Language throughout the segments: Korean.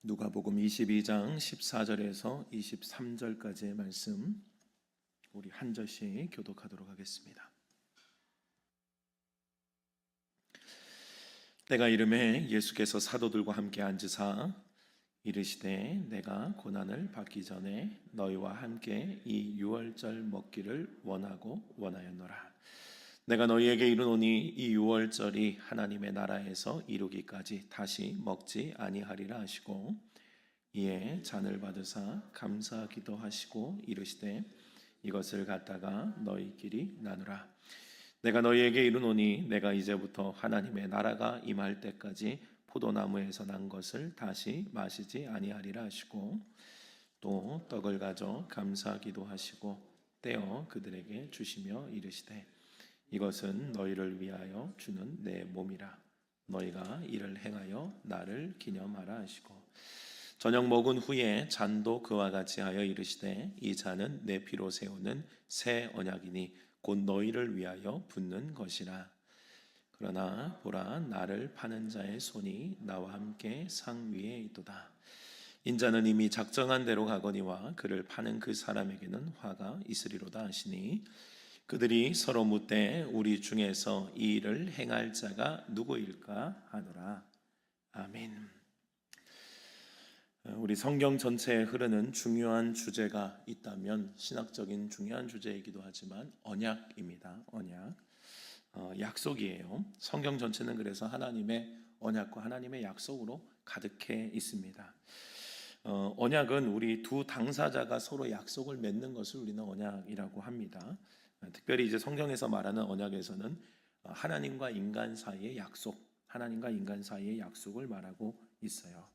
누가복음 22장 14절에서 23절까지의 말씀 우리 한 절씩 교독하도록 하겠습니다. 때가 이르매 예수께서 사도들과 함께 앉으사 이르시되 내가 고난을 받기 전에 너희와 함께 이 유월절 먹기를 원하였노라. 내가 너희에게 이르노니 이 유월절이 하나님의 나라에서 이루기까지 다시 먹지 아니하리라 하시고 이에 잔을 받으사 감사기도 하시고 이르시되 이것을 갖다가 너희끼리 나누라. 내가 너희에게 이르노니 내가 이제부터 하나님의 나라가 임할 때까지 포도나무에서 난 것을 다시 마시지 아니하리라 하시고 또 떡을 가져 감사기도 하시고 떼어 그들에게 주시며 이르시되 이것은 너희를 위하여 주는 내 몸이라. 너희가 이를 행하여 나를 기념하라 하시고 저녁 먹은 후에 잔도 그와 같이 하여 이르시되 이 잔은 내 피로 세우는 새 언약이니 곧 너희를 위하여 붓는 것이라. 그러나 보라 나를 파는 자의 손이 나와 함께 상 위에 있도다. 인자는 이미 작정한 대로 가거니와 그를 파는 그 사람에게는 화가 있으리로다 하시니 그들이 서로 묻되 우리 중에서 이 일을 행할 자가 누구일까 하노라. 아멘. 우리 성경 전체에 흐르는 중요한 주제가 있다면 신학적인 중요한 주제이기도 하지만 언약입니다. 언약, 약속이에요. 성경 전체는 그래서 하나님의 언약과 하나님의 약속으로 가득해 있습니다. 언약은 우리 두 당사자가 서로 약속을 맺는 것을 우리는 언약이라고 합니다. 특별히 이제 성경에서 말하는 언약에서는 하나님과 인간 사이의 약속, 하나님과 인간 사이의 약속을 말하고 있어요.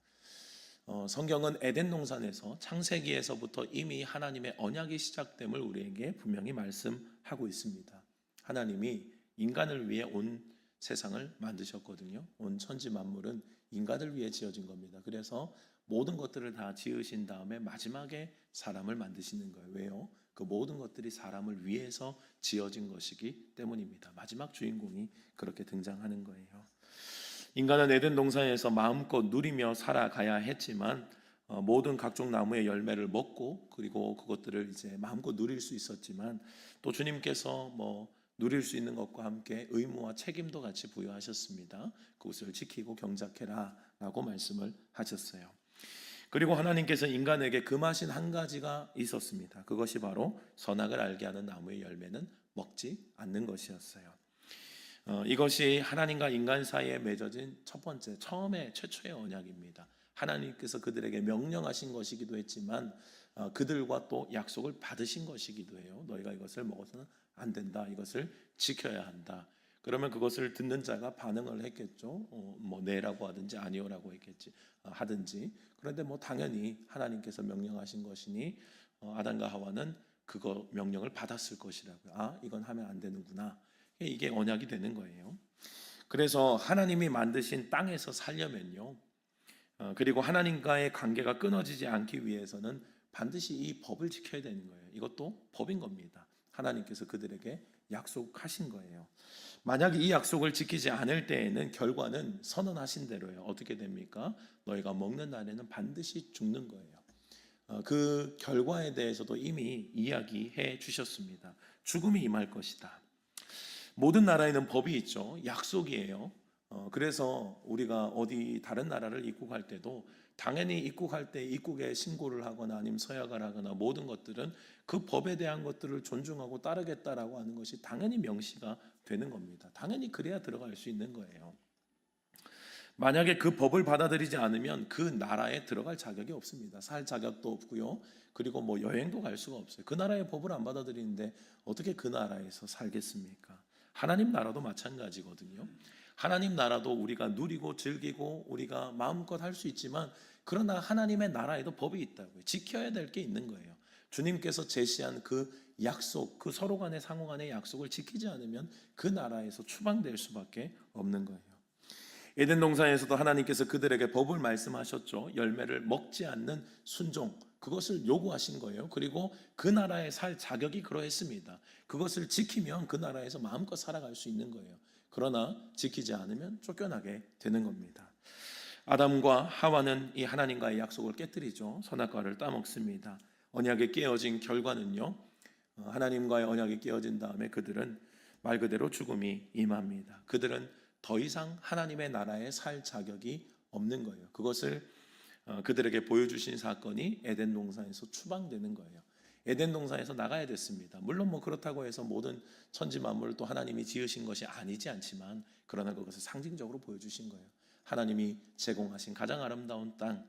성경은 에덴 동산에서 창세기에서부터 이미 하나님의 언약이 시작됨을 우리에게 분명히 말씀하고 있습니다. 하나님이 인간을 위해 온 세상을 만드셨거든요. 온 천지 만물은 인간을 위해 지어진 겁니다. 그래서 모든 것들을 다 지으신 다음에 마지막에 사람을 만드시는 거예요. 왜요? 그 모든 것들이 사람을 위해서 지어진 것이기 때문입니다. 마지막 주인공이 그렇게 등장하는 거예요. 인간은 에덴 동산에서 마음껏 누리며 살아가야 했지만 모든 각종 나무의 열매를 먹고 그리고 그것들을 이제 마음껏 누릴 수 있었지만 또 주님께서 누릴 수 있는 것과 함께 의무와 책임도 같이 부여하셨습니다. 그것을 지키고 경작해라 라고 말씀을 하셨어요. 그리고 하나님께서 인간에게 금하신 한 가지가 있었습니다. 그것이 바로 선악을 알게 하는 나무의 열매는 먹지 않는 것이었어요. 이것이 하나님과 인간 사이에 맺어진 첫 번째, 최초의 언약입니다. 하나님께서 그들에게 명령하신 것이기도 했지만 그들과 또 약속을 받으신 것이기도 해요. 너희가 이것을 먹어서는 안 된다. 이것을 지켜야 한다. 그러면 그것을 듣는 자가 반응을 했겠죠. 네라고 하든지 아니오라고 하든지. 그런데 당연히 하나님께서 명령하신 것이니 아담과 하와는 그거 명령을 받았을 것이라고요. 이건 하면 안 되는구나. 이게 언약이 되는 거예요. 그래서 하나님이 만드신 땅에서 살려면요. 그리고 하나님과의 관계가 끊어지지 않기 위해서는 반드시 이 법을 지켜야 되는 거예요. 이것도 법인 겁니다. 하나님께서 그들에게 약속하신 거예요. 만약 이 약속을 지키지 않을 때에는 결과는 선언하신 대로예요. 어떻게 됩니까? 너희가 먹는 날에는 반드시 죽는 거예요. 그 결과에 대해서도 이미 이야기해 주셨습니다. 죽음이 임할 것이다. 모든 나라에는 법이 있죠. 약속이에요. 그래서 우리가 어디 다른 나라를 입국할 때도 당연히 입국할 때 입국에 신고를 하거나 아니면 서약을 하거나 모든 것들은 그 법에 대한 것들을 존중하고 따르겠다라고 하는 것이 당연히 명시가 되는 겁니다. 당연히 그래야 들어갈 수 있는 거예요. 만약에 그 법을 받아들이지 않으면 그 나라에 들어갈 자격이 없습니다. 살 자격도 없고요. 그리고 여행도 갈 수가 없어요. 그 나라의 법을 안 받아들이는데 어떻게 그 나라에서 살겠습니까? 하나님 나라도 마찬가지거든요. 하나님 나라도 우리가 누리고 즐기고 우리가 마음껏 할 수 있지만 그러나 하나님의 나라에도 법이 있다고요. 지켜야 될 게 있는 거예요. 주님께서 제시한 그 약속, 그 서로 간의 상호 간의 약속을 지키지 않으면 그 나라에서 추방될 수밖에 없는 거예요. 에덴 동산에서도 하나님께서 그들에게 법을 말씀하셨죠. 열매를 먹지 않는 순종, 그것을 요구하신 거예요. 그리고 그 나라에 살 자격이 그러했습니다. 그것을 지키면 그 나라에서 마음껏 살아갈 수 있는 거예요. 그러나 지키지 않으면 쫓겨나게 되는 겁니다. 아담과 하와는 이 하나님과의 약속을 깨뜨리죠. 선악과를 따먹습니다. 언약이 깨어진 결과는요, 하나님과의 언약이 깨어진 다음에 그들은 말 그대로 죽음이 임합니다. 그들은 더 이상 하나님의 나라에 살 자격이 없는 거예요. 그것을 그들에게 보여주신 사건이 에덴 동산에서 추방되는 거예요. 에덴 동산에서 나가야 됐습니다. 물론 그렇다고 해서 모든 천지 만물을 또 하나님이 지으신 것이 아니지 않지만, 그러나 그것을 상징적으로 보여주신 거예요. 하나님이 제공하신 가장 아름다운 땅,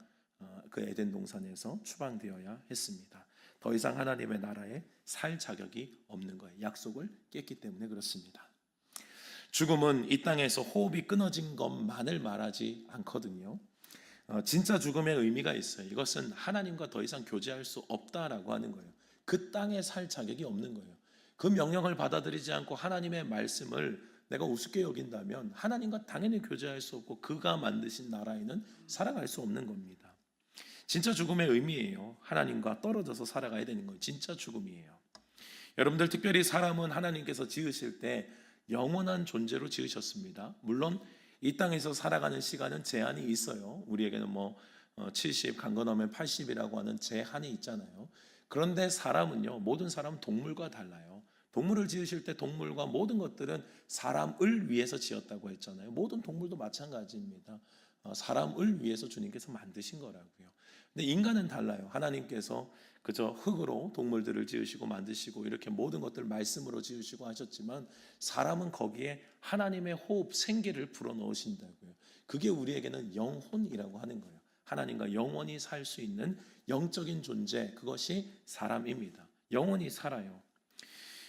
그 에덴 동산에서 추방되어야 했습니다. 더 이상 하나님의 나라에 살 자격이 없는 거예요. 약속을 깼기 때문에 그렇습니다. 죽음은 이 땅에서 호흡이 끊어진 것만을 말하지 않거든요. 진짜 죽음의 의미가 있어요. 이것은 하나님과 더 이상 교제할 수 없다라고 하는 거예요. 그 땅에 살 자격이 없는 거예요. 그 명령을 받아들이지 않고 하나님의 말씀을 내가 우습게 여긴다면 하나님과 당연히 교제할 수 없고 그가 만드신 나라에는 살아갈 수 없는 겁니다. 진짜 죽음의 의미예요. 하나님과 떨어져서 살아가야 되는 거예요. 진짜 죽음이에요. 여러분들, 특별히 사람은 하나님께서 지으실 때 영원한 존재로 지으셨습니다. 물론 이 땅에서 살아가는 시간은 제한이 있어요. 우리에게는 70, 강건하면 80이라고 하는 제한이 있잖아요. 그런데 사람은요, 모든 사람은 동물과 달라요. 동물을 지으실 때 동물과 모든 것들은 사람을 위해서 지었다고 했잖아요. 모든 동물도 마찬가지입니다. 사람을 위해서 주님께서 만드신 거라고요. 근데 인간은 달라요. 하나님께서 그저 흙으로 동물들을 지으시고 만드시고 이렇게 모든 것들 말씀으로 지으시고 하셨지만, 사람은 거기에 하나님의 호흡, 생기를 불어넣으신다고요. 그게 우리에게는 영혼이라고 하는 거예요. 하나님과 영원히 살 수 있는 영적인 존재, 그것이 사람입니다. 영원히 살아요.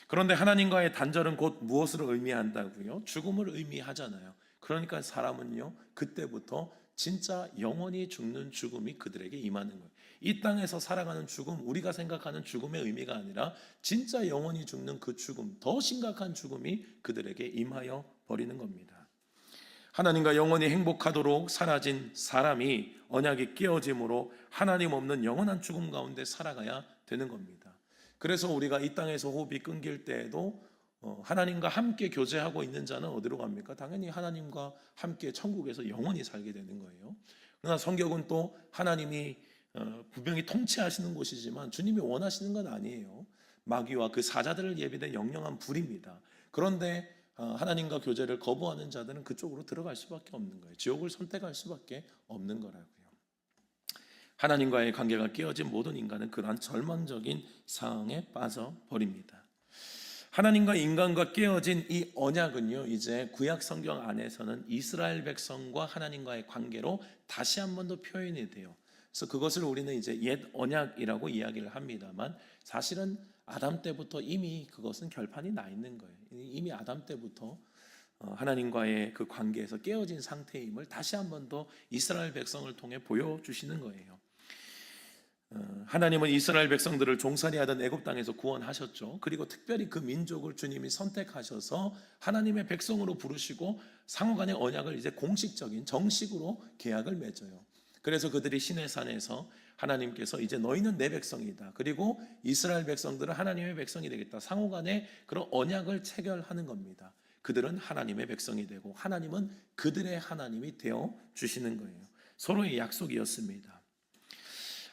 그런데 하나님과의 단절은 곧 무엇을 의미한다고요? 죽음을 의미하잖아요. 그러니까 사람은요, 그때부터 진짜 영원히 죽는 죽음이 그들에게 임하는 거예요. 이 땅에서 살아가는 죽음, 우리가 생각하는 죽음의 의미가 아니라 진짜 영원히 죽는 그 죽음, 더 심각한 죽음이 그들에게 임하여 버리는 겁니다. 하나님과 영원히 행복하도록 사라진 사람이 언약이 깨어짐으로 하나님 없는 영원한 죽음 가운데 살아가야 되는 겁니다. 그래서 우리가 이 땅에서 호흡이 끊길 때에도 하나님과 함께 교제하고 있는 자는 어디로 갑니까? 당연히 하나님과 함께 천국에서 영원히 살게 되는 거예요. 그러나 성경은 또 하나님이 분명히 통치하시는 곳이지만 주님이 원하시는 건 아니에요. 마귀와 그 사자들을 예비된 영영한 불입니다. 그런데 하나님과 교제를 거부하는 자들은 그쪽으로 들어갈 수밖에 없는 거예요. 지옥을 선택할 수밖에 없는 거라고요. 하나님과의 관계가 깨어진 모든 인간은 그러한 절망적인 상황에 빠져버립니다. 하나님과 인간과 깨어진 이 언약은요, 이제 구약 성경 안에서는 이스라엘 백성과 하나님과의 관계로 다시 한 번 더 표현이 돼요. 그래서 그것을 우리는 이제 옛 언약이라고 이야기를 합니다만, 사실은 아담 때부터 이미 그것은 결판이 나 있는 거예요. 이미 아담 때부터 하나님과의 그 관계에서 깨어진 상태임을 다시 한 번 더 이스라엘 백성을 통해 보여주시는 거예요. 하나님은 이스라엘 백성들을 종살이하던 애굽 땅에서 구원하셨죠. 그리고 특별히 그 민족을 주님이 선택하셔서 하나님의 백성으로 부르시고 상호간의 언약을 이제 공식적인 정식으로 계약을 맺어요. 그래서 그들이 시내산에서 하나님께서 이제 너희는 내 백성이다, 그리고 이스라엘 백성들은 하나님의 백성이 되겠다, 상호간의 그런 언약을 체결하는 겁니다. 그들은 하나님의 백성이 되고 하나님은 그들의 하나님이 되어 주시는 거예요. 서로의 약속이었습니다.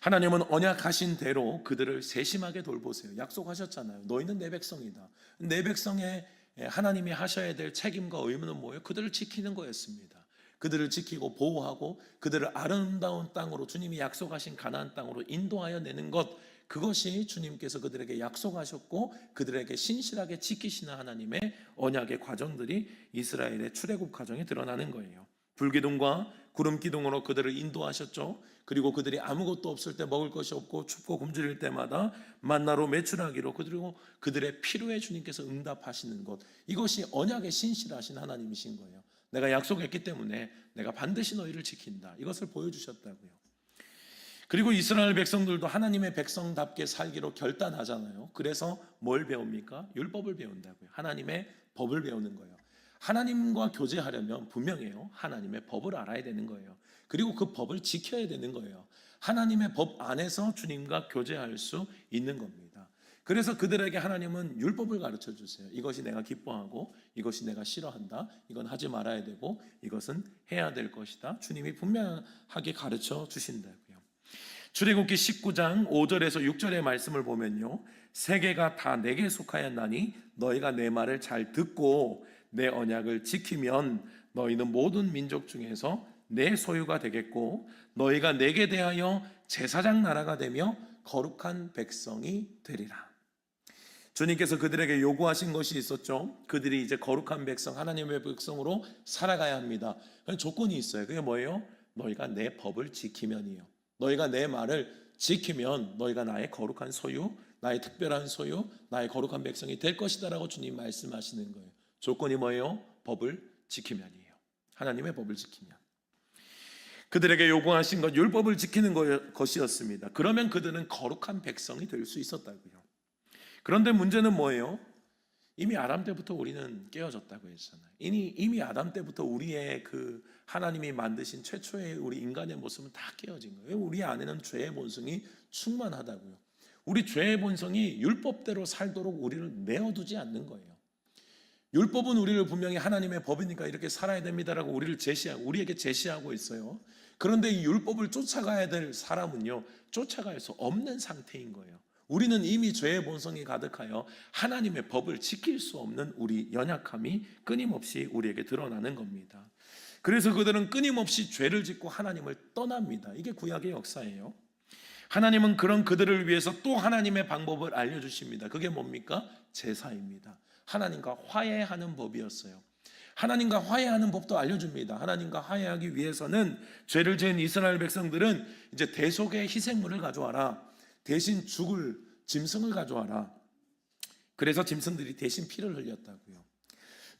하나님은 언약하신 대로 그들을 세심하게 돌보세요. 약속하셨잖아요. 너희는 내 백성이다. 내 백성의 하나님이 하셔야 될 책임과 의무는 뭐예요? 그들을 지키는 거였습니다. 그들을 지키고 보호하고 그들을 아름다운 땅으로, 주님이 약속하신 가나안 땅으로 인도하여 내는 것, 그것이 주님께서 그들에게 약속하셨고 그들에게 신실하게 지키시는 하나님의 언약의 과정들이 이스라엘의 출애굽 과정에 드러나는 거예요. 불기둥과 구름기둥으로 그들을 인도하셨죠. 그리고 그들이 아무것도 없을 때, 먹을 것이 없고 춥고 굶주릴 때마다 만나로 매출하기로, 그리고 그들의 필요에 주님께서 응답하시는 것, 이것이 언약의 신실하신 하나님이신 거예요. 내가 약속했기 때문에 내가 반드시 너희를 지킨다, 이것을 보여주셨다고요. 그리고 이스라엘 백성들도 하나님의 백성답게 살기로 결단하잖아요. 그래서 뭘 배웁니까? 율법을 배운다고요. 하나님의 법을 배우는 거예요. 하나님과 교제하려면 분명해요. 하나님의 법을 알아야 되는 거예요. 그리고 그 법을 지켜야 되는 거예요. 하나님의 법 안에서 주님과 교제할 수 있는 겁니다. 그래서 그들에게 하나님은 율법을 가르쳐 주세요. 이것이 내가 기뻐하고 이것이 내가 싫어한다. 이건 하지 말아야 되고 이것은 해야 될 것이다. 주님이 분명하게 가르쳐 주신다고요. 출애굽기 19장 5절에서 6절의 말씀을 보면요, 세계가 다 내게 속하였나니 너희가 내 말을 잘 듣고 내 언약을 지키면 너희는 모든 민족 중에서 내 소유가 되겠고 너희가 내게 대하여 제사장 나라가 되며 거룩한 백성이 되리라. 주님께서 그들에게 요구하신 것이 있었죠. 그들이 이제 거룩한 백성, 하나님의 백성으로 살아가야 합니다. 조건이 있어요. 그게 뭐예요? 너희가 내 법을 지키면이요. 너희가 내 말을 지키면 너희가 나의 거룩한 소유, 나의 특별한 소유, 나의 거룩한 백성이 될 것이다 라고 주님 말씀하시는 거예요. 조건이 뭐예요? 법을 지키면이에요. 하나님의 법을 지키면. 그들에게 요구하신 것, 율법을 지키는 것이었습니다. 그러면 그들은 거룩한 백성이 될 수 있었다고요. 그런데 문제는 뭐예요? 이미 아담 때부터 우리는 깨어졌다고 했잖아요. 이미 아담 때부터 우리의 그 하나님이 만드신 최초의 우리 인간의 모습은 다 깨어진 거예요. 우리 안에는 죄의 본성이 충만하다고요. 우리 죄의 본성이 율법대로 살도록 우리를 내어두지 않는 거예요. 율법은 우리를 분명히 하나님의 법이니까 이렇게 살아야 됩니다라고 우리에게 제시하고 있어요. 그런데 이 율법을 쫓아가야 될 사람은요, 쫓아갈 수 없는 상태인 거예요. 우리는 이미 죄의 본성이 가득하여 하나님의 법을 지킬 수 없는 우리 연약함이 끊임없이 우리에게 드러나는 겁니다. 그래서 그들은 끊임없이 죄를 짓고 하나님을 떠납니다. 이게 구약의 역사예요. 하나님은 그런 그들을 위해서 또 하나님의 방법을 알려주십니다. 그게 뭡니까? 제사입니다. 하나님과 화해하는 법이었어요. 하나님과 화해하는 법도 알려줍니다. 하나님과 화해하기 위해서는 죄를 지은 이스라엘 백성들은 이제 대속의 희생물을 가져와라. 대신 죽을 짐승을 가져와라. 그래서 짐승들이 대신 피를 흘렸다고요.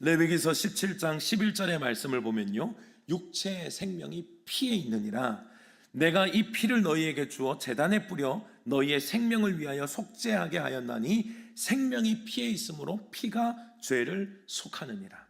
레위기서 17장 11절의 말씀을 보면요, 육체의 생명이 피에 있느니라. 내가 이 피를 너희에게 주어 제단에 뿌려 너희의 생명을 위하여 속죄하게 하였나니 생명이 피에 있으므로 피가 죄를 속하느니라.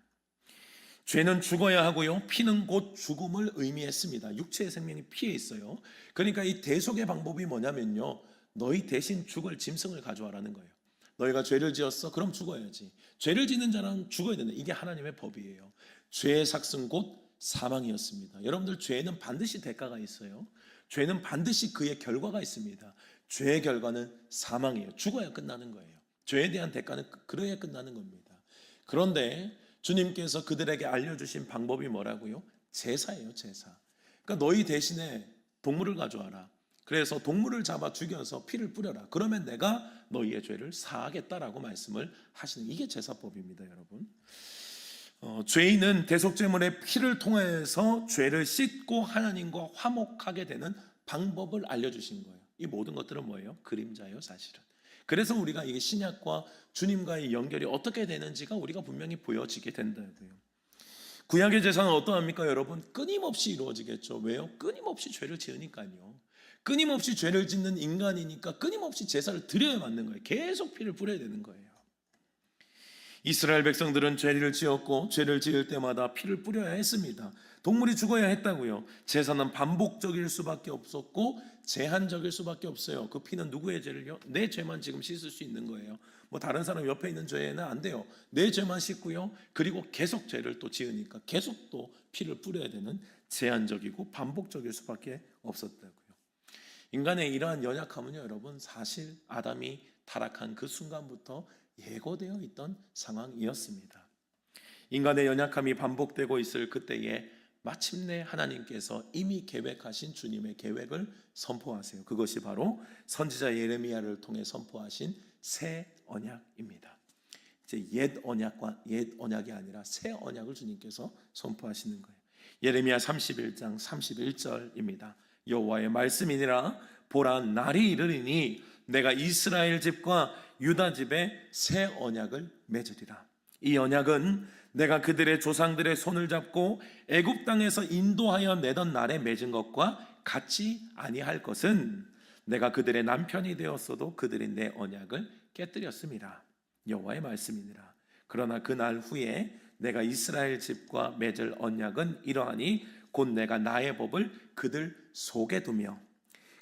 죄는 죽어야 하고요, 피는 곧 죽음을 의미했습니다. 육체의 생명이 피에 있어요. 그러니까 이 대속의 방법이 뭐냐면요, 너희 대신 죽을 짐승을 가져와라는 거예요. 너희가 죄를 지었어? 그럼 죽어야지. 죄를 짓는 자는 죽어야 된다. 이게 하나님의 법이에요. 죄의 삭슨 곧 사망이었습니다. 여러분들, 죄는 반드시 대가가 있어요. 죄는 반드시 그의 결과가 있습니다. 죄의 결과는 사망이에요. 죽어야 끝나는 거예요. 죄에 대한 대가는 그래야 끝나는 겁니다. 그런데 주님께서 그들에게 알려주신 방법이 뭐라고요? 제사예요, 제사. 그러니까 너희 대신에 동물을 가져와라. 그래서 동물을 잡아 죽여서 피를 뿌려라. 그러면 내가 너희의 죄를 사하겠다라고 말씀을 하시는, 이게 제사법입니다, 여러분. 죄인은 대속제물의 피를 통해서 죄를 씻고 하나님과 화목하게 되는 방법을 알려주신 거예요. 이 모든 것들은 뭐예요? 그림자예요, 사실은. 그래서 우리가 이게 신약과 주님과의 연결이 어떻게 되는지가 우리가 분명히 보여지게 된다고요. 구약의 제사는 어떠합니까, 여러분? 끊임없이 이루어지겠죠. 왜요? 끊임없이 죄를 지으니까요. 끊임없이 죄를 짓는 인간이니까 끊임없이 제사를 드려야 맞는 거예요. 계속 피를 뿌려야 되는 거예요. 이스라엘 백성들은 죄를 지었고 죄를 지을 때마다 피를 뿌려야 했습니다. 동물이 죽어야 했다고요. 제사는 반복적일 수밖에 없었고 제한적일 수밖에 없어요. 그 피는 누구의 죄를요? 내 죄만 지금 씻을 수 있는 거예요. 뭐 다른 사람 옆에 있는 죄는 안 돼요. 내 죄만 씻고요. 그리고 계속 죄를 또 지으니까 계속 또 피를 뿌려야 되는 제한적이고 반복적일 수밖에 없었다고요. 인간의 이러한 연약함은요, 여러분, 사실 아담이 타락한 그 순간부터 예고되어 있던 상황이었습니다. 인간의 연약함이 반복되고 있을 그때에 마침내 하나님께서 이미 계획하신 주님의 계획을 선포하세요. 그것이 바로 선지자 예레미야를 통해 선포하신 새 언약입니다. 이제 옛 언약과 옛 언약이 아니라 새 언약을 주님께서 선포하시는 거예요. 예레미야 31장 31절입니다. 여호와의 말씀이니라. 보라, 날이 이르리니 내가 이스라엘 집과 유다 집에 새 언약을 맺으리라. 이 언약은 내가 그들의 조상들의 손을 잡고 애굽 땅에서 인도하여 내던 날에 맺은 것과 같이 아니할 것은 내가 그들의 남편이 되었어도 그들이 내 언약을 깨뜨렸습니다. 여호와의 말씀이니라. 그러나 그 날 후에 내가 이스라엘 집과 맺을 언약은 이러하니 곧 내가 나의 법을 그들 속에 두며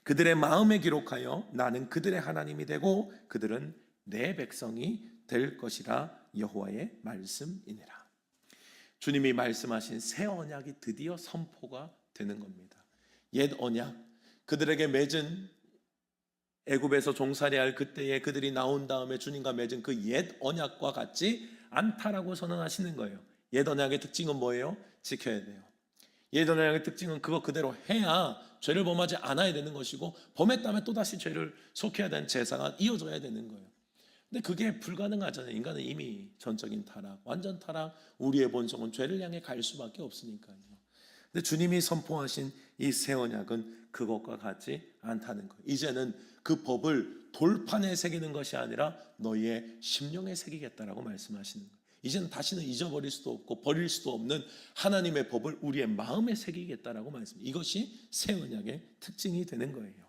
그들의 마음에 기록하여 나는 그들의 하나님이 되고 그들은 내 백성이 될 것이라 여호와의 말씀이니라. 주님이 말씀하신 새 언약이 드디어 선포가 되는 겁니다. 옛 언약, 그들에게 맺은 애굽에서 종살이할 그때에 그들이 나온 다음에 주님과 맺은 그 옛 언약과 같지 않다라고 선언하시는 거예요. 옛 언약의 특징은 뭐예요? 지켜야 돼요. 옛 언약의 특징은 그거 그대로 해야 죄를 범하지 않아야 되는 것이고, 범했다면 또다시 죄를 속해야 되는 제사가 이어져야 되는 거예요. 근데 그게 불가능하잖아요. 인간은 이미 전적인 타락, 완전 타락, 우리의 본성은 죄를 향해 갈 수밖에 없으니까요. 근데 주님이 선포하신 이 새 언약은 그것과 같지 않다는 거예요. 이제는 그 법을 돌판에 새기는 것이 아니라 너희의 심령에 새기겠다라고 말씀하시는 거예요. 이제는 다시는 잊어버릴 수도 없고 버릴 수도 없는 하나님의 법을 우리의 마음에 새기겠다라고 말씀합니다. 이것이 새 언약의 특징이 되는 거예요.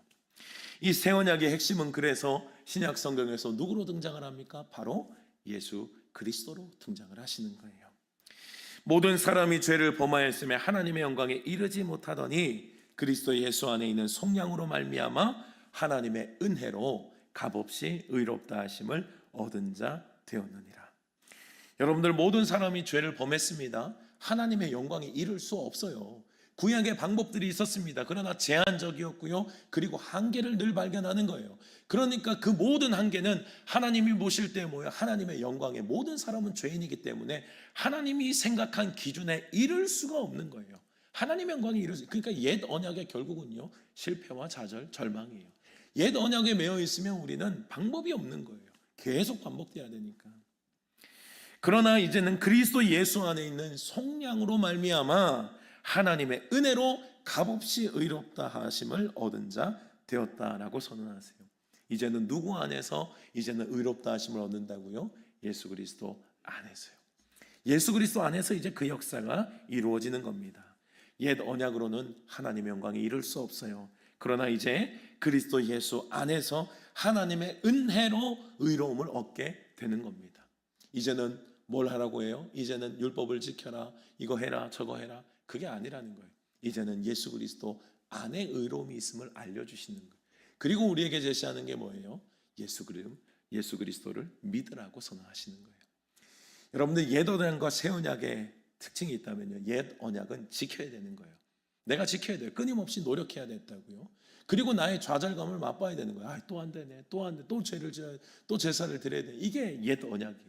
이 새 언약의 핵심은 그래서 신약 성경에서 누구로 등장을 합니까? 바로 예수 그리스도로 등장을 하시는 거예요. 모든 사람이 죄를 범하였으며 하나님의 영광에 이르지 못하더니 그리스도 예수 안에 있는 속량으로 말미암아 하나님의 은혜로 값없이 의롭다 하심을 얻은 자 되었느니라. 여러분들, 모든 사람이 죄를 범했습니다. 하나님의 영광에 이를 수 없어요. 구약의 방법들이 있었습니다. 그러나 제한적이었고요. 그리고 한계를 늘 발견하는 거예요. 그러니까 그 모든 한계는 하나님이 보실 때 뭐예요? 하나님의 영광에 모든 사람은 죄인이기 때문에 하나님이 생각한 기준에 이를 수가 없는 거예요. 하나님의 영광에 이를 수, 그러니까 옛 언약의 결국은요, 실패와 좌절, 절망이에요. 옛 언약에 매여 있으면 우리는 방법이 없는 거예요. 계속 반복돼야 되니까. 그러나 이제는 그리스도 예수 안에 있는 속량으로 말미암아 하나님의 은혜로 값없이 의롭다 하심을 얻은 자 되었다라고 선언하세요. 이제는 누구 안에서 이제는 의롭다 하심을 얻는다고요? 예수 그리스도 안에서요. 예수 그리스도 안에서 이제 그 역사가 이루어지는 겁니다. 옛 언약으로는 하나님의 영광에 이를 수 없어요. 그러나 이제 그리스도 예수 안에서 하나님의 은혜로 의로움을 얻게 되는 겁니다. 이제는 뭘 하라고 해요? 이제는 율법을 지켜라, 이거 해라, 저거 해라, 그게 아니라는 거예요. 이제는 예수 그리스도 안에 의로움이 있음을 알려주시는 거예요. 그리고 우리에게 제시하는 게 뭐예요? 예수 그리스도를 믿으라고 선언하시는 거예요. 여러분들, 옛 언약과 새 언약의 특징이 있다면요, 옛 언약은 지켜야 되는 거예요. 내가 지켜야 돼요. 끊임없이 노력해야 됐다고요. 그리고 나의 좌절감을 맛봐야 되는 거예요. 또 안 되네, 또 안 돼, 또 죄를 지어야 돼, 또 제사를 드려야 돼. 이게 옛 언약이에요.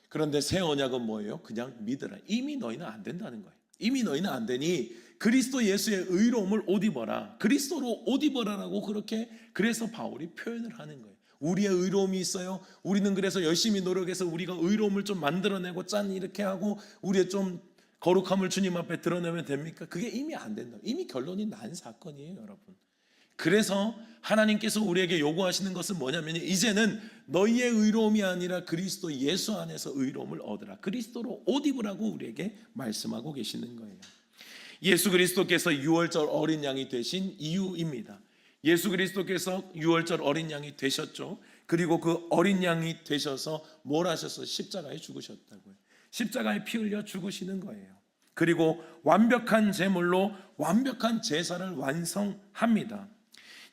그런데 새 언약은 뭐예요? 그냥 믿으라. 이미 너희는 안 된다는 거예요. 이미 너희는 안 되니 그리스도 예수의 의로움을 옷 입어라. 그리스도로 옷 입어라라고 그렇게 그래서 바울이 표현을 하는 거예요. 우리의 의로움이 있어요. 우리는 그래서 열심히 노력해서 우리가 의로움을 좀 만들어내고 짠 이렇게 하고 우리의 좀 거룩함을 주님 앞에 드러내면 됩니까? 그게 이미 안 된다. 이미 결론이 난 사건이에요, 여러분. 그래서 하나님께서 우리에게 요구하시는 것은 뭐냐면 이제는 너희의 의로움이 아니라 그리스도 예수 안에서 의로움을 얻으라. 그리스도로 옷 입으라고 우리에게 말씀하고 계시는 거예요. 예수 그리스도께서 유월절 어린 양이 되신 이유입니다. 예수 그리스도께서 유월절 어린 양이 되셨죠. 그리고 그 어린 양이 되셔서 뭘 하셔서 십자가에 죽으셨다고요. 십자가에 피 흘려 죽으시는 거예요. 그리고 완벽한 제물로 완벽한 제사를 완성합니다.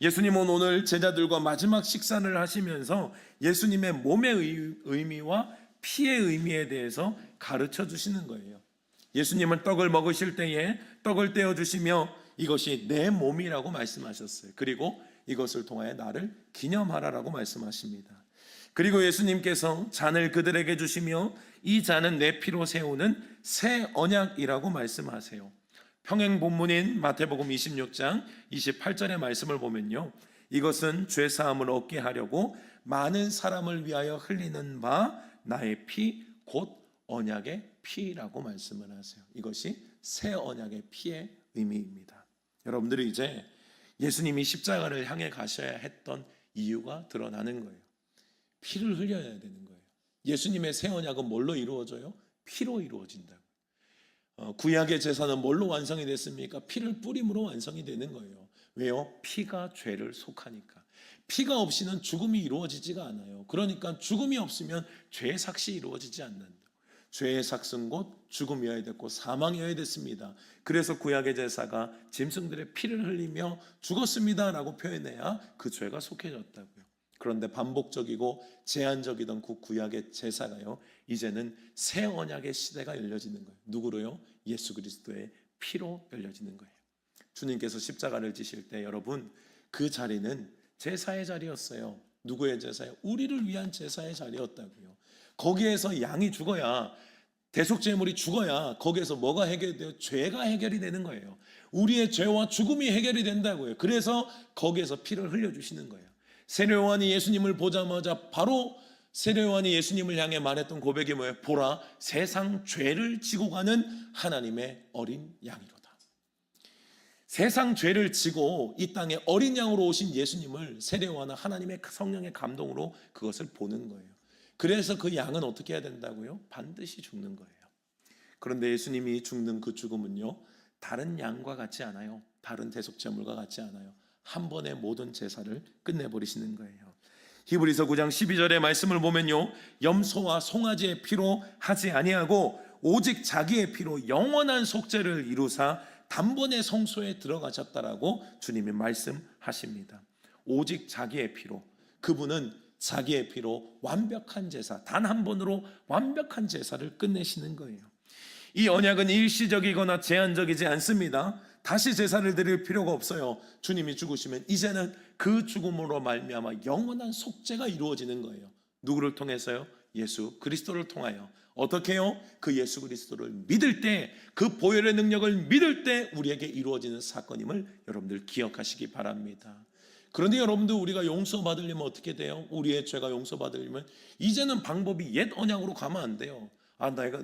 예수님은 오늘 제자들과 마지막 식사를 하시면서 예수님의 몸의 의미와 피의 의미에 대해서 가르쳐 주시는 거예요. 예수님은 떡을 먹으실 때에 떡을 떼어 주시며 이것이 내 몸이라고 말씀하셨어요. 그리고 이것을 통하여 나를 기념하라라고 말씀하십니다. 그리고 예수님께서 잔을 그들에게 주시며 이 잔은 내 피로 세우는 새 언약이라고 말씀하세요. 평행 본문인 마태복음 26장 28절의 말씀을 보면요, 이것은 죄 사함을 얻게 하려고 많은 사람을 위하여 흘리는 바 나의 피 곧 언약의 피라고 말씀을 하세요. 이것이 새 언약의 피의 의미입니다. 여러분들이 이제 예수님이 십자가를 향해 가셔야 했던 이유가 드러나는 거예요. 피를 흘려야 되는 거예요. 예수님의 새 언약은 뭘로 이루어져요? 피로 이루어진다고. 구약의 제사는 뭘로 완성이 됐습니까? 피를 뿌림으로 완성이 되는 거예요. 왜요? 피가 죄를 속하니까. 피가 없이는 죽음이 이루어지지가 않아요. 그러니까 죽음이 없으면 죄의 삭이 이루어지지 않는다. 죄의 삭은 곧 죽음이어야 됐고 사망이어야 됐습니다. 그래서 구약의 제사가 짐승들의 피를 흘리며 죽었습니다라고 표현해야 그 죄가 속해졌다고요. 그런데 반복적이고 제한적이던 그 구약의 제사가요, 이제는 새 언약의 시대가 열려지는 거예요. 누구로요? 예수 그리스도의 피로 열려지는 거예요. 주님께서 십자가를 지실 때 여러분, 그 자리는 제사의 자리였어요. 누구의 제사요? 우리를 위한 제사의 자리였다고요. 거기에서 양이 죽어야, 대속제물이 죽어야 거기에서 뭐가 해결이 돼요? 죄가 해결이 되는 거예요. 우리의 죄와 죽음이 해결이 된다고요. 그래서 거기에서 피를 흘려주시는 거예요. 세례요한이 예수님을 보자마자 바로 세례요한이 예수님을 향해 말했던 고백이 뭐예요? 보라, 세상 죄를 지고 가는 하나님의 어린 양이로다. 세상 죄를 지고 이 땅에 어린 양으로 오신 예수님을 세례요한은 하나님의 성령의 감동으로 그것을 보는 거예요. 그래서 그 양은 어떻게 해야 된다고요? 반드시 죽는 거예요. 그런데 예수님이 죽는 그 죽음은요, 다른 양과 같지 않아요. 다른 대속제물과 같지 않아요. 한 번에 모든 제사를 끝내버리시는 거예요. 히브리서 9장 12절의 말씀을 보면요, 염소와 송아지의 피로 하지 아니하고 오직 자기의 피로 영원한 속죄를 이루사 단번에 성소에 들어가셨다라고 주님이 말씀하십니다. 오직 자기의 피로, 그분은 자기의 피로 완벽한 제사, 단 한 번으로 완벽한 제사를 끝내시는 거예요. 이 언약은 일시적이거나 제한적이지 않습니다. 다시 제사를 드릴 필요가 없어요. 주님이 죽으시면 이제는 그 죽음으로 말미암아 영원한 속죄가 이루어지는 거예요. 누구를 통해서요? 예수 그리스도를 통하여. 어떻게 해요? 그 예수 그리스도를 믿을 때, 그 보혈의 능력을 믿을 때 우리에게 이루어지는 사건임을 여러분들 기억하시기 바랍니다. 그런데 여러분들, 우리가 용서받으려면 어떻게 돼요? 우리의 죄가 용서받으려면 이제는 방법이 옛 언약으로 가면 안 돼요.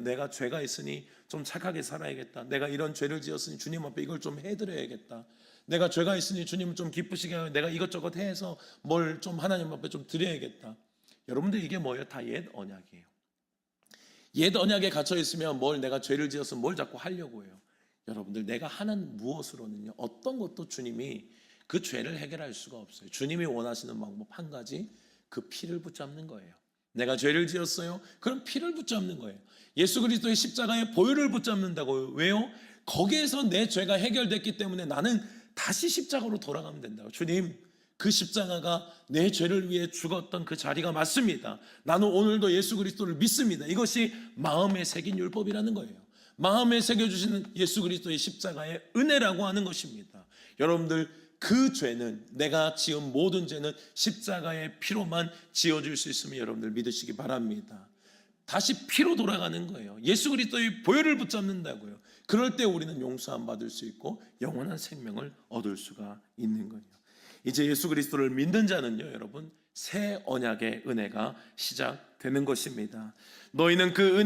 내가 죄가 있으니 좀 착하게 살아야겠다. 내가 이런 죄를 지었으니 주님 앞에 이걸 좀 해드려야겠다. 내가 죄가 있으니 주님을 좀 기쁘시게 하고 내가 이것저것 해서 뭘 좀 하나님 앞에 좀 드려야겠다. 여러분들, 이게 뭐예요? 다 옛 언약이에요. 옛 언약에 갇혀 있으면 내가 죄를 지었으면 뭘 자꾸 하려고 해요. 여러분들, 내가 하는 무엇으로는요, 어떤 것도 주님이 그 죄를 해결할 수가 없어요. 주님이 원하시는 방법 한 가지, 그 피를 붙잡는 거예요. 내가 죄를 지었어요? 그럼 피를 붙잡는 거예요. 예수 그리스도의 십자가에 보혈을 붙잡는다고요. 왜요? 거기에서 내 죄가 해결됐기 때문에 나는 다시 십자가로 돌아가면 된다고. 주님, 그 십자가가 내 죄를 위해 죽었던 그 자리가 맞습니다. 나는 오늘도 예수 그리스도를 믿습니다. 이것이 마음에 새긴 율법이라는 거예요. 마음에 새겨주시는 예수 그리스도의 십자가의 은혜라고 하는 것입니다. 여러분들, 그 죄는, 내가 지은 모든 죄는 십자가의 피로만 지어줄 수 있으면 여러분들 믿으시기 바랍니다. 다시 피로 돌아가는 거예요. 예수 그리스도의 보혈을 붙잡는다고요. 그럴 때 우리는 용서함 받을 수 있고 영원한 생명을 얻을 수가 있는 거예요. 이제 예수 그리스도를 믿는 자는요, 여러분, 새 언약의 은혜가 시작되는 것입니다. 너희는 그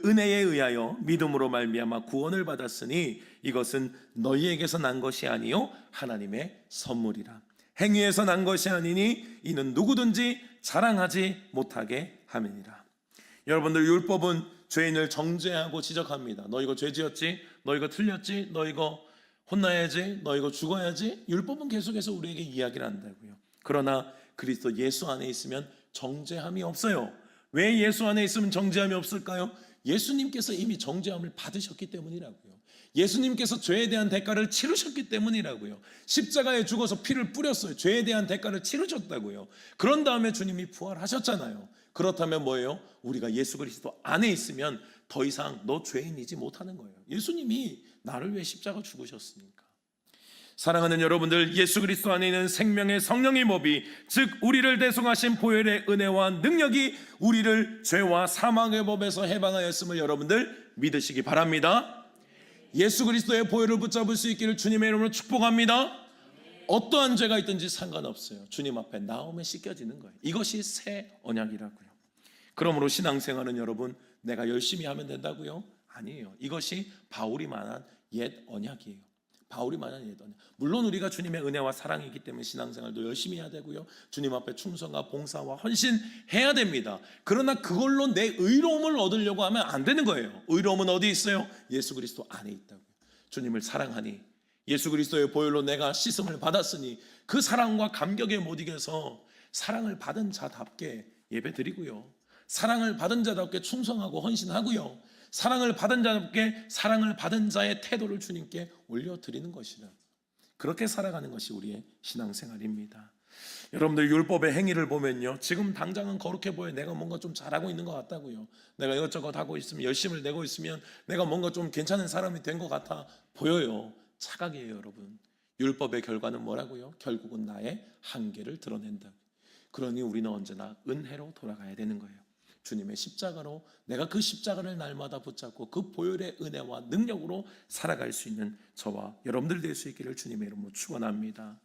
은혜에 의하여 믿음으로 말미암아 구원을 받았으니 이것은 너희에게서 난 것이 아니요 하나님의 선물이라. 행위에서 난 것이 아니니 이는 누구든지 자랑하지 못하게 함이니라. 여러분들, 율법은 죄인을 정죄하고 지적합니다. 너 이거 죄 지었지? 너 이거 틀렸지? 너 이거 혼나야지? 너 이거 죽어야지? 율법은 계속해서 우리에게 이야기를 한다고요. 그러나 그리스도 예수 안에 있으면 정죄함이 없어요. 왜 예수 안에 있으면 정죄함이 없을까요? 예수님께서 이미 정죄함을 받으셨기 때문이라고요. 예수님께서 죄에 대한 대가를 치르셨기 때문이라고요. 십자가에 죽어서 피를 뿌렸어요. 죄에 대한 대가를 치르셨다고요. 그런 다음에 주님이 부활하셨잖아요. 그렇다면 뭐예요? 우리가 예수 그리스도 안에 있으면 더 이상 너 죄인이지 못하는 거예요. 예수님이 나를 위해 십자가 죽으셨으니까. 사랑하는 여러분들, 예수 그리스도 안에 있는 생명의 성령의 법이, 즉 우리를 대속하신 보혈의 은혜와 능력이 우리를 죄와 사망의 법에서 해방하였음을 여러분들 믿으시기 바랍니다. 예수 그리스도의 보혈을 붙잡을 수 있기를 주님의 이름으로 축복합니다. 어떠한 죄가 있든지 상관없어요. 주님 앞에 나오면 씻겨지는 거예요. 이것이 새 언약이라고요. 그러므로 신앙생활은 여러분, 내가 열심히 하면 된다고요? 아니에요. 이것이 바울이 말한 옛 언약이에요. 바울이 말한 옛 언약. 물론 우리가 주님의 은혜와 사랑이기 때문에 신앙생활도 열심히 해야 되고요, 주님 앞에 충성과 봉사와 헌신해야 됩니다. 그러나 그걸로 내 의로움을 얻으려고 하면 안 되는 거예요. 의로움은 어디 있어요? 예수 그리스도 안에 있다고요. 주님을 사랑하니, 예수 그리스도의 보혈로 내가 씻음을 받았으니 그 사랑과 감격에 못 이겨서 사랑을 받은 자답게 예배드리고요, 사랑을 받은 자답게 충성하고 헌신하고요, 사랑을 받은 자답게 사랑을 받은 자의 태도를 주님께 올려드리는 것이라. 그렇게 살아가는 것이 우리의 신앙생활입니다. 여러분들 율법의 행위를 보면요, 지금 당장은 거룩해 보여. 내가 뭔가 좀 잘하고 있는 것 같다고요. 내가 이것저것 하고 있으면, 열심을 내고 있으면 내가 뭔가 좀 괜찮은 사람이 된 것 같아 보여요. 착각이에요, 여러분. 율법의 결과는 뭐라고요? 결국은 나의 한계를 드러낸다. 그러니 우리는 언제나 은혜로 돌아가야 되는 거예요. 주님의 십자가로 내가 그 십자가를 날마다 붙잡고 그 보혈의 은혜와 능력으로 살아갈 수 있는 저와 여러분들 될 수 있기를 주님의 이름으로 축원합니다.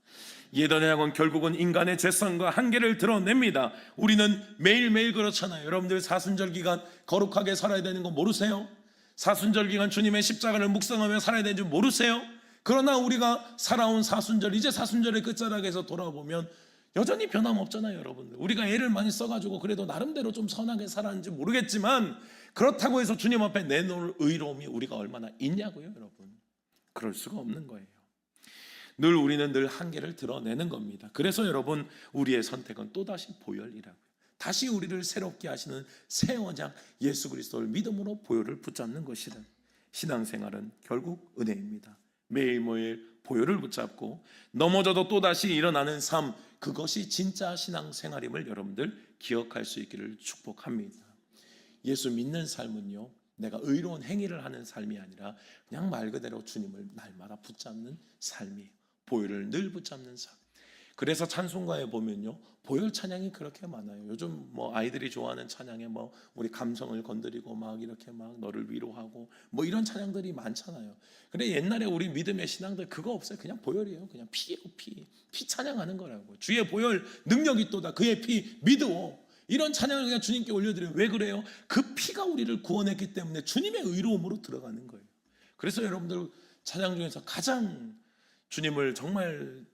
예언약은 결국은 인간의 죄성과 한계를 드러냅니다. 우리는 매일매일 그렇잖아요. 여러분들 사순절 기간 거룩하게 살아야 되는 거 모르세요? 사순절 기간 주님의 십자가를 묵상하며 살아야 되는 줄 모르세요? 그러나 우리가 살아온 사순절, 이제 사순절의 끝자락에서 돌아보면 여전히 변함없잖아요, 여러분들. 우리가 애를 많이 써가지고 그래도 나름대로 좀 선하게 살았는지 모르겠지만, 그렇다고 해서 주님 앞에 내놓을 의로움이 우리가 얼마나 있냐고요, 여러분. 그럴 수가 없는 거예요. 늘 우리는 늘 한계를 드러내는 겁니다. 그래서 여러분, 우리의 선택은 또다시 보혈이라고요. 다시 우리를 새롭게 하시는 새 언약 예수 그리스도를 믿음으로 보혈을 붙잡는 것이라. 신앙생활은 결국 은혜입니다. 매일매일 보혈을 붙잡고 넘어져도 또다시 일어나는 삶, 그것이 진짜 신앙생활임을 여러분들 기억할 수 있기를 축복합니다. 예수 믿는 삶은요, 내가 의로운 행위를 하는 삶이 아니라 그냥 말 그대로 주님을 날마다 붙잡는 삶이에요. 보혈을 늘 붙잡는 삶. 그래서 찬송가에 보면요, 보혈 찬양이 그렇게 많아요. 요즘 뭐 아이들이 좋아하는 찬양에 뭐 우리 감성을 건드리고 막 이렇게 막 너를 위로하고 뭐 이런 찬양들이 많잖아요. 근데 옛날에 우리 믿음의 신앙들 그거 없어요. 그냥 보혈이에요. 그냥 피예요, 피. 피 찬양하는 거라고. 주의 보혈 능력이 또다. 그의 피 믿어. 이런 찬양을 그냥 주님께 올려드려요. 왜 그래요? 그 피가 우리를 구원했기 때문에 주님의 의로움으로 들어가는 거예요. 그래서 여러분들 찬양 중에서 가장 주님을 정말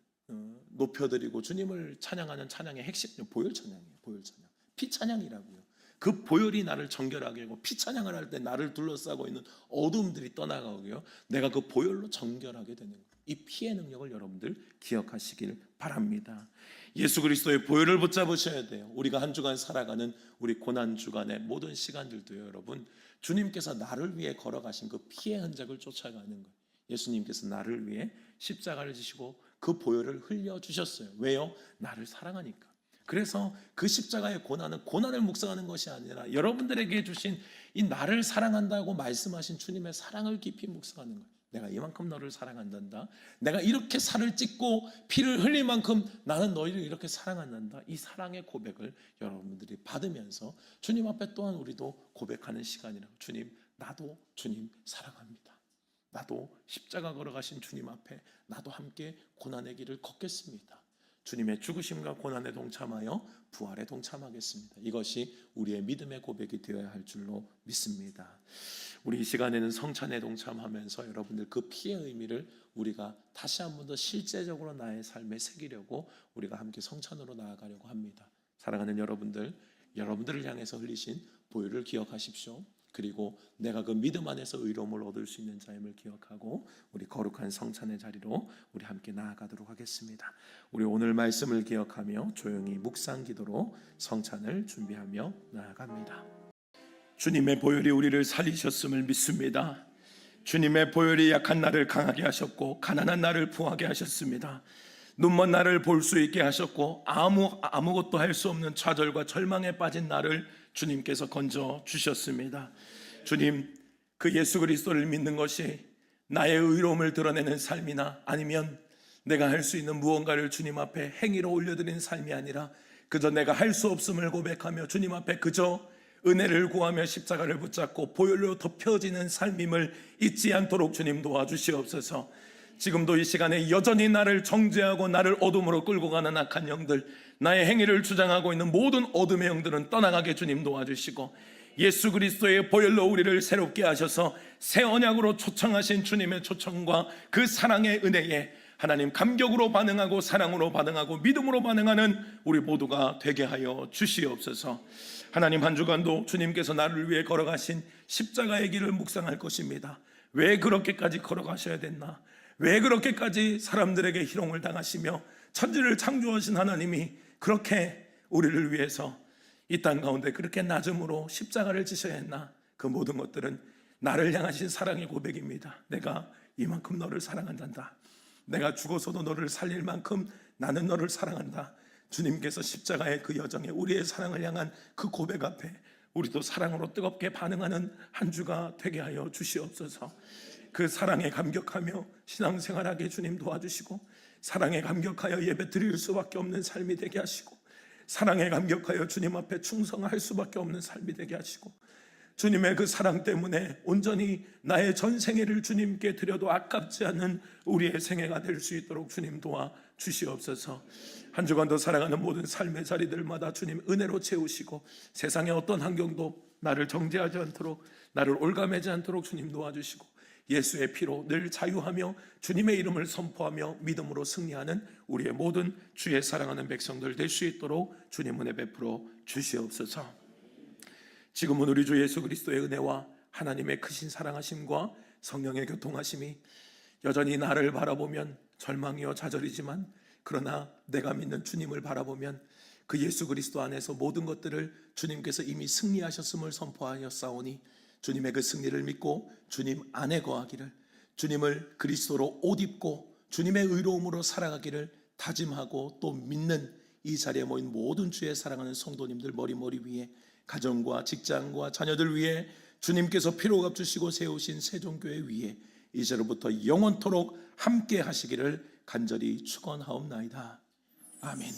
높여드리고 주님을 찬양하는 찬양의 핵심은 보혈 찬양이에요. 보혈 찬양, 피 찬양이라고요. 그 보혈이 나를 정결하게 하고, 피 찬양을 할 때 나를 둘러싸고 있는 어둠들이 떠나가고요, 내가 그 보혈로 정결하게 되는 거예요. 이 피의 능력을 여러분들 기억하시길 바랍니다. 예수 그리스도의 보혈을 붙잡으셔야 돼요. 우리가 한 주간 살아가는 우리 고난 주간의 모든 시간들도요, 여러분, 주님께서 나를 위해 걸어가신 그 피의 흔적을 쫓아가는 거예요. 예수님께서 나를 위해 십자가를 지시고 그 보혈을 흘려주셨어요. 왜요? 나를 사랑하니까. 그래서 그 십자가의 고난은 고난을 묵상하는 것이 아니라 여러분들에게 주신 이 나를 사랑한다고 말씀하신 주님의 사랑을 깊이 묵상하는 거예요. 내가 이만큼 너를 사랑한단다. 내가 이렇게 살을 찢고 피를 흘릴 만큼 나는 너희를 이렇게 사랑한단다. 이 사랑의 고백을 여러분들이 받으면서 주님 앞에 또한 우리도 고백하는 시간이라고. 주님, 나도 주님 사랑합니다. 나도 십자가 걸어가신 주님 앞에 나도 함께 고난의 길을 걷겠습니다. 주님의 죽으심과 고난에 동참하여 부활에 동참하겠습니다. 이것이 우리의 믿음의 고백이 되어야 할 줄로 믿습니다. 우리 이 시간에는 성찬에 동참하면서 여러분들 그 피의 의미를 우리가 다시 한 번 더 실제적으로 나의 삶에 새기려고 우리가 함께 성찬으로 나아가려고 합니다. 사랑하는 여러분들, 여러분들을 향해서 흘리신 보혈을 기억하십시오. 그리고 내가 그 믿음 안에서 의로움을 얻을 수 있는 자임을 기억하고 우리 거룩한 성찬의 자리로 우리 함께 나아가도록 하겠습니다. 우리 오늘 말씀을 기억하며 조용히 묵상 기도로 성찬을 준비하며 나아갑니다. 주님의 보혈이 우리를 살리셨음을 믿습니다. 주님의 보혈이 약한 나를 강하게 하셨고 가난한 나를 부하게 하셨습니다. 눈먼 나를 볼 수 있게 하셨고 아무것도 할 수 없는 좌절과 절망에 빠진 나를 주님께서 건져 주셨습니다. 주님, 그 예수 그리스도를 믿는 것이 나의 의로움을 드러내는 삶이나 아니면 내가 할 수 있는 무언가를 주님 앞에 행위로 올려드리는 삶이 아니라 그저 내가 할 수 없음을 고백하며 주님 앞에 그저 은혜를 구하며 십자가를 붙잡고 보혈로 덮여지는 삶임을 잊지 않도록 주님 도와주시옵소서. 지금도 이 시간에 여전히 나를 정죄하고 나를 어둠으로 끌고 가는 악한 영들, 나의 행위를 주장하고 있는 모든 어둠의 영들은 떠나가게 주님 도와주시고 예수 그리스도의 보혈로 우리를 새롭게 하셔서 새 언약으로 초청하신 주님의 초청과 그 사랑의 은혜에 하나님 감격으로 반응하고 사랑으로 반응하고 믿음으로 반응하는 우리 모두가 되게 하여 주시옵소서. 하나님, 한 주간도 주님께서 나를 위해 걸어가신 십자가의 길을 묵상할 것입니다. 왜 그렇게까지 걸어가셔야 됐나? 왜 그렇게까지 사람들에게 희롱을 당하시며 천지를 창조하신 하나님이 그렇게 우리를 위해서 이 땅 가운데 그렇게 낮음으로 십자가를 지셔야 했나? 그 모든 것들은 나를 향하신 사랑의 고백입니다. 내가 이만큼 너를 사랑한단다. 내가 죽어서도 너를 살릴 만큼 나는 너를 사랑한다. 주님께서 십자가의 그 여정에 우리의 사랑을 향한 그 고백 앞에 우리도 사랑으로 뜨겁게 반응하는 한 주가 되게 하여 주시옵소서. 그 사랑에 감격하며 신앙생활하게 주님 도와주시고, 사랑에 감격하여 예배 드릴 수밖에 없는 삶이 되게 하시고, 사랑에 감격하여 주님 앞에 충성할 수밖에 없는 삶이 되게 하시고, 주님의 그 사랑 때문에 온전히 나의 전 생애를 주님께 드려도 아깝지 않은 우리의 생애가 될 수 있도록 주님 도와 주시옵소서. 한 주간도 살아가는 모든 삶의 자리들마다 주님 은혜로 채우시고, 세상의 어떤 환경도 나를 정죄하지 않도록, 나를 올가매지 않도록 주님 도와주시고, 예수의 피로 늘 자유하며 주님의 이름을 선포하며 믿음으로 승리하는 우리의 모든 주의 사랑하는 백성들 될 수 있도록 주님 은혜 베풀어 주시옵소서. 지금은 우리 주 예수 그리스도의 은혜와 하나님의 크신 사랑하심과 성령의 교통하심이 여전히 나를 바라보면 절망이요 좌절이지만, 그러나 내가 믿는 주님을 바라보면 그 예수 그리스도 안에서 모든 것들을 주님께서 이미 승리하셨음을 선포하였사오니, 주님의 그 승리를 믿고 주님 안에 거하기를, 주님을 그리스도로 옷 입고 주님의 의로움으로 살아가기를 다짐하고 또 믿는 이 자리에 모인 모든 주의 사랑하는 성도님들 머리 위에, 가정과 직장과 자녀들 위에 주님께서 피로 갚주시고 세우신 세종교회 위에 이제로부터 영원토록 함께 하시기를 간절히 축원하옵나이다. 아멘.